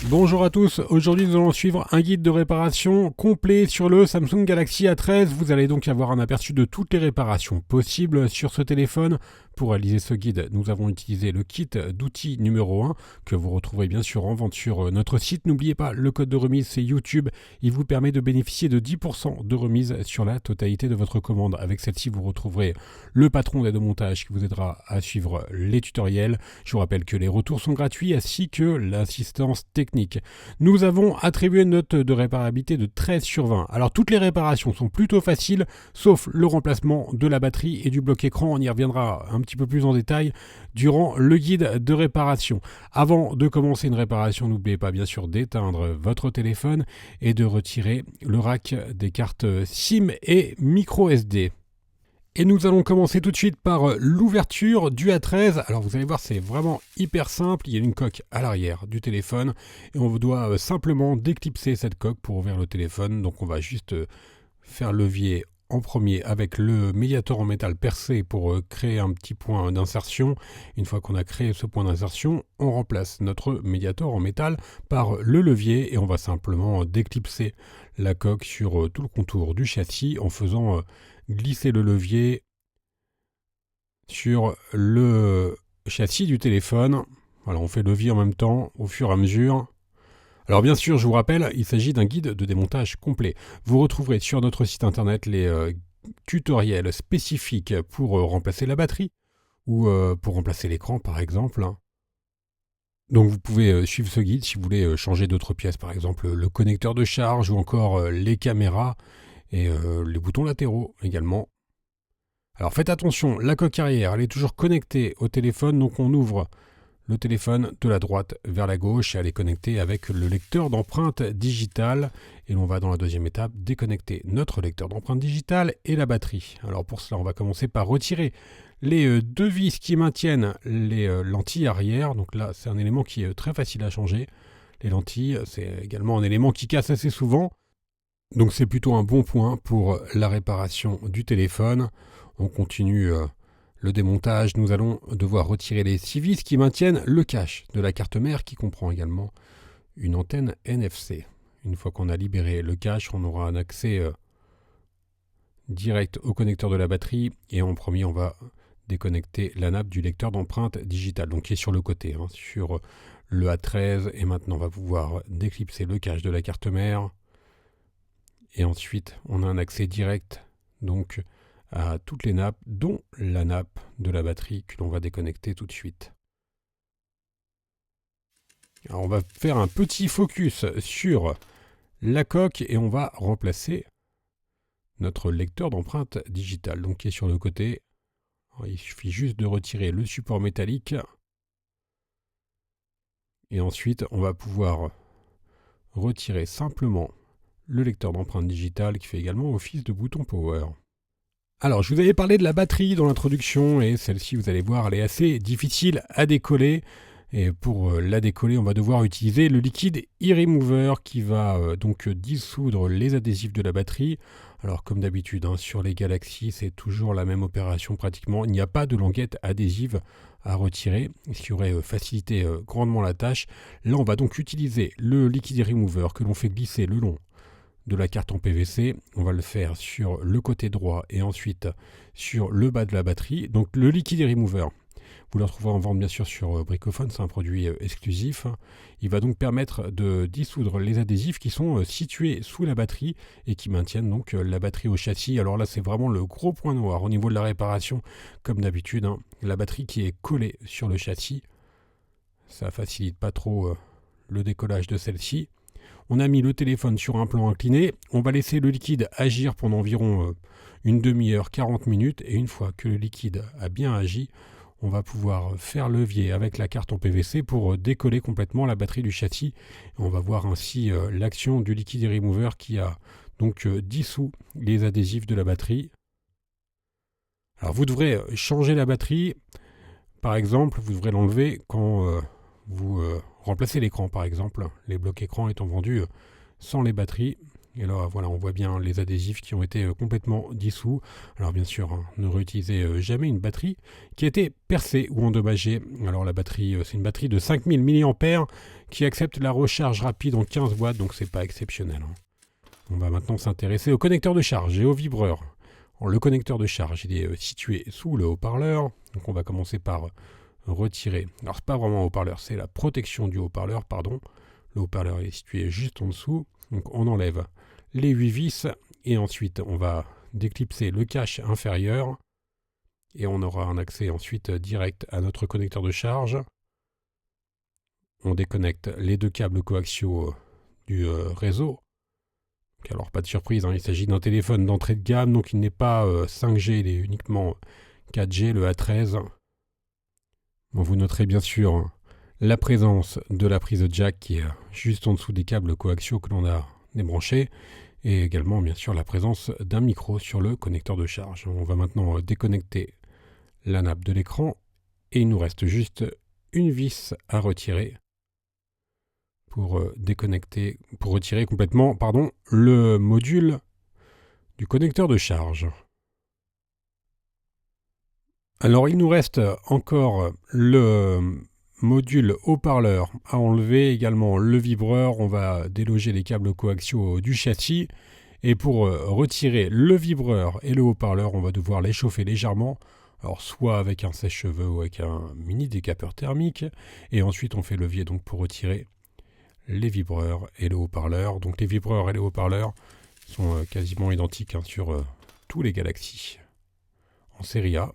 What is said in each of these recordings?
Bonjour à tous, aujourd'hui nous allons suivre un guide de réparation complet sur le Samsung Galaxy A13. Vous allez donc avoir un aperçu de toutes les réparations possibles sur ce téléphone. Pour réaliser ce guide, nous avons utilisé le kit d'outils numéro 1 que vous retrouverez bien sûr en vente sur notre site. N'oubliez pas, le code de remise c'est YouTube. Il vous permet de bénéficier de 10% de remise sur la totalité de votre commande. Avec celle-ci, vous retrouverez le patron d'aide au montage qui vous aidera à suivre les tutoriels. Je vous rappelle que les retours sont gratuits ainsi que l'assistance technique. Nous avons attribué une note de réparabilité de 13 sur 20. Alors toutes les réparations sont plutôt faciles, sauf le remplacement de la batterie et du bloc écran. On y reviendra un petit peu plus en détail durant le guide de réparation. Avant de commencer une réparation, n'oubliez pas bien sûr d'éteindre votre téléphone et de retirer le rack des cartes SIM et micro SD. Et nous allons commencer tout de suite par l'ouverture du A13. Alors vous allez voir, c'est vraiment hyper simple. Il y a une coque à l'arrière du téléphone et on doit simplement déclipser cette coque pour ouvrir le téléphone. Donc on va juste faire levier en premier avec le médiator en métal percé pour créer un petit point d'insertion. Une fois qu'on a créé ce point d'insertion, on remplace notre médiator en métal par le levier et on va simplement déclipser la coque sur tout le contour du châssis en faisant glisser le levier sur le châssis du téléphone. Voilà, on fait levier en même temps au fur et à mesure. Alors bien sûr, je vous rappelle, il s'agit d'un guide de démontage complet. Vous retrouverez sur notre site internet les tutoriels spécifiques pour remplacer la batterie ou pour remplacer l'écran par exemple. Donc vous pouvez suivre ce guide si vous voulez changer d'autres pièces, par exemple le connecteur de charge ou encore les caméras et les boutons latéraux également. Alors faites attention, la coque arrière elle est toujours connectée au téléphone, donc on ouvre le téléphone de la droite vers la gauche et elle est connectée avec le lecteur d'empreinte digitale. Et l'on va dans la deuxième étape déconnecter notre lecteur d'empreinte digitale et la batterie. Alors pour cela, on va commencer par retirer les deux vis qui maintiennent les lentilles arrière. Donc là, c'est un élément qui est très facile à changer. Les lentilles, c'est également un élément qui casse assez souvent. Donc c'est plutôt un bon point pour la réparation du téléphone. On continue le démontage. Nous allons devoir retirer les 6 vis qui maintiennent le cache de la carte mère qui comprend également une antenne NFC. Une fois qu'on a libéré le cache, on aura un accès direct au connecteur de la batterie et en premier on va déconnecter la nappe du lecteur d'empreinte digitale, donc qui est sur le côté, sur le A13, et maintenant on va pouvoir déclipser le cache de la carte mère. Et ensuite, on a un accès direct donc à toutes les nappes, dont la nappe de la batterie que l'on va déconnecter tout de suite. Alors on va faire un petit focus sur la coque et on va remplacer notre lecteur d'empreinte digitale, donc qui est sur le côté. Alors, il suffit juste de retirer le support métallique. Et ensuite, on va pouvoir retirer simplement le lecteur d'empreinte digitale qui fait également office de bouton power. Alors, je vous avais parlé de la batterie dans l'introduction et celle-ci, vous allez voir, elle est assez difficile à décoller. Et pour la décoller, on va devoir utiliser le liquide e-remover qui va donc dissoudre les adhésifs de la batterie. Alors, comme d'habitude, sur les Galaxy, c'est toujours la même opération pratiquement. Il n'y a pas de languette adhésive à retirer, ce qui aurait facilité grandement la tâche. Là, on va donc utiliser le liquide e-remover que l'on fait glisser le long de la carte en PVC. On va le faire sur le côté droit et ensuite sur le bas de la batterie. Donc le liquide remover, vous le retrouverez en vente bien sûr sur Bricophone, c'est un produit exclusif. Il va donc permettre de dissoudre les adhésifs qui sont situés sous la batterie et qui maintiennent donc la batterie au châssis. Alors là, c'est vraiment le gros point noir au niveau de la réparation, comme d'habitude. La batterie qui est collée sur le châssis, ça facilite pas trop le décollage de celle-ci. On a mis le téléphone sur un plan incliné, on va laisser le liquide agir pendant environ une demi-heure, 40 minutes, et une fois que le liquide a bien agi, on va pouvoir faire levier avec la carte en PVC pour décoller complètement la batterie du châssis. On va voir ainsi l'action du liquide remover qui a donc dissous les adhésifs de la batterie. Alors vous devrez changer la batterie, par exemple, vous devrez l'enlever quand vous remplacez l'écran par exemple, les blocs écrans étant vendus sans les batteries. Et là, voilà, on voit bien les adhésifs qui ont été complètement dissous. Alors bien sûr, hein, ne réutilisez jamais une batterie qui a été percée ou endommagée. Alors la batterie, c'est une batterie de 5000 mAh qui accepte la recharge rapide en 15 watts, donc c'est pas exceptionnel. Hein. On va maintenant s'intéresser au connecteur de charge et au vibreur. Alors, le connecteur de charge, il est situé sous le haut-parleur. Donc on va commencer par retirer. Alors c'est pas vraiment un haut-parleur, c'est la protection du haut-parleur, pardon. Le haut-parleur est situé juste en dessous. Donc on enlève les 8 vis et ensuite on va déclipser le cache inférieur et on aura un accès ensuite direct à notre connecteur de charge. On déconnecte les 2 câbles coaxiaux du réseau. Donc, alors pas de surprise, hein, il s'agit d'un téléphone d'entrée de gamme, donc il n'est pas 5G, il est uniquement 4G, le A13. Bon, vous noterez bien sûr la présence de la prise jack qui est juste en dessous des câbles coaxiaux que l'on a débranchés. Et également, bien sûr, la présence d'un micro sur le connecteur de charge. On va maintenant déconnecter la nappe de l'écran et il nous reste juste une vis à retirer pour retirer complètement, le module du connecteur de charge. Alors, il nous reste encore le module haut-parleur à enlever, également le vibreur. On va déloger les câbles coaxiaux du châssis. Et pour retirer le vibreur et le haut-parleur, on va devoir les chauffer légèrement. Alors soit avec un sèche-cheveux ou avec un mini décapeur thermique. Et ensuite on fait levier donc pour retirer les vibreurs et le haut-parleur. Donc les vibreurs et les haut-parleurs sont quasiment identiques hein, sur tous les Galaxy en série A.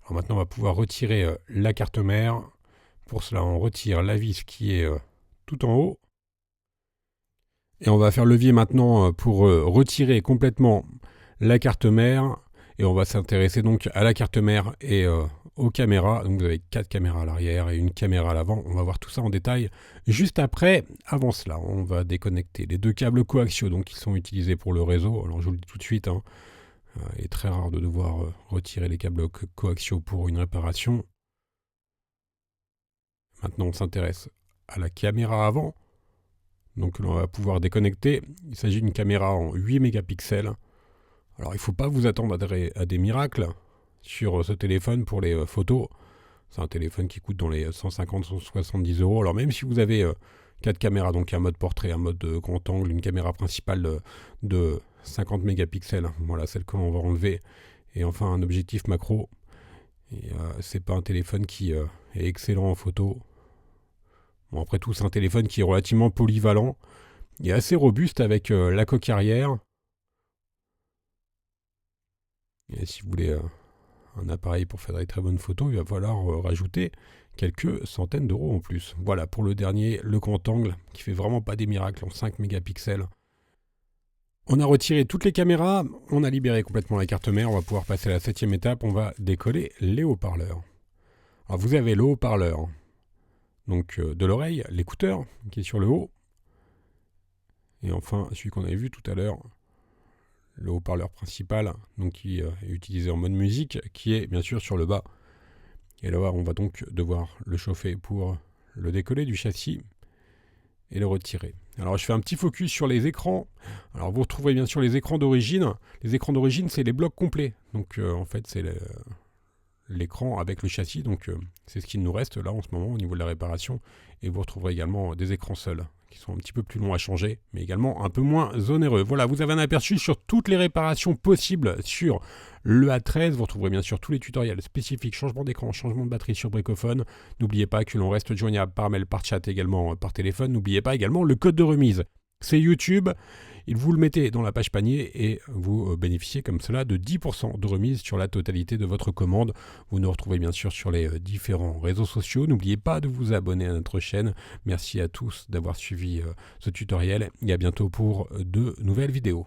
Alors maintenant on va pouvoir retirer la carte mère. Pour cela, on retire la vis qui est tout en haut. Et on va faire levier maintenant pour retirer complètement la carte mère. Et on va s'intéresser donc à la carte mère et aux caméras. Donc vous avez 4 caméras à l'arrière et une caméra à l'avant. On va voir tout ça en détail juste après. Avant cela, on va déconnecter les 2 câbles coaxiaux donc, qui sont utilisés pour le réseau. Alors je vous le dis tout de suite, hein, il est très rare de devoir retirer les câbles coaxiaux pour une réparation. Maintenant, on s'intéresse à la caméra avant. Donc, on va pouvoir déconnecter. Il s'agit d'une caméra en 8 mégapixels. Alors, il ne faut pas vous attendre à des miracles sur ce téléphone pour les photos. C'est un téléphone qui coûte dans les 150-170 euros. Alors, même si vous avez 4 caméras, donc un mode portrait, un mode grand angle, une caméra principale de 50 mégapixels, voilà celle que l'on va enlever, et enfin un objectif macro. Et c'est pas un téléphone qui est excellent en photo. Bon, après tout, c'est un téléphone qui est relativement polyvalent. Il est assez robuste avec la coque arrière. Et si vous voulez un appareil pour faire des très bonnes photos, il va falloir rajouter quelques centaines d'euros en plus. Voilà, pour le dernier, le grand angle, qui fait vraiment pas des miracles en 5 mégapixels. On a retiré toutes les caméras, on a libéré complètement la carte mère, on va pouvoir passer à la 7e étape, on va décoller les haut-parleurs. Alors vous avez le haut-parleur donc de l'oreille, l'écouteur qui est sur le haut. Et enfin, celui qu'on avait vu tout à l'heure, le haut-parleur principal, donc qui est utilisé en mode musique, qui est bien sûr sur le bas. Et là, on va donc devoir le chauffer pour le décoller du châssis et le retirer. Alors, je fais un petit focus sur les écrans. Alors, vous retrouverez bien sûr les écrans d'origine. Les écrans d'origine, c'est les blocs complets. Donc, en fait, c'est l'écran avec le châssis. Donc, c'est ce qu'il nous reste là en ce moment au niveau de la réparation. Et vous retrouverez également des écrans seuls qui sont un petit peu plus longs à changer, mais également un peu moins onéreux. Voilà, vous avez un aperçu sur toutes les réparations possibles sur le A13. Vous retrouverez bien sûr tous les tutoriels spécifiques, changement d'écran, changement de batterie sur Bricophone. N'oubliez pas que l'on reste joignable par mail, par chat, également par téléphone. N'oubliez pas également le code de remise. C'est YouTube. Vous le mettez dans la page panier et vous bénéficiez comme cela de 10% de remise sur la totalité de votre commande. Vous nous retrouvez bien sûr sur les différents réseaux sociaux. N'oubliez pas de vous abonner à notre chaîne. Merci à tous d'avoir suivi ce tutoriel et à bientôt pour de nouvelles vidéos.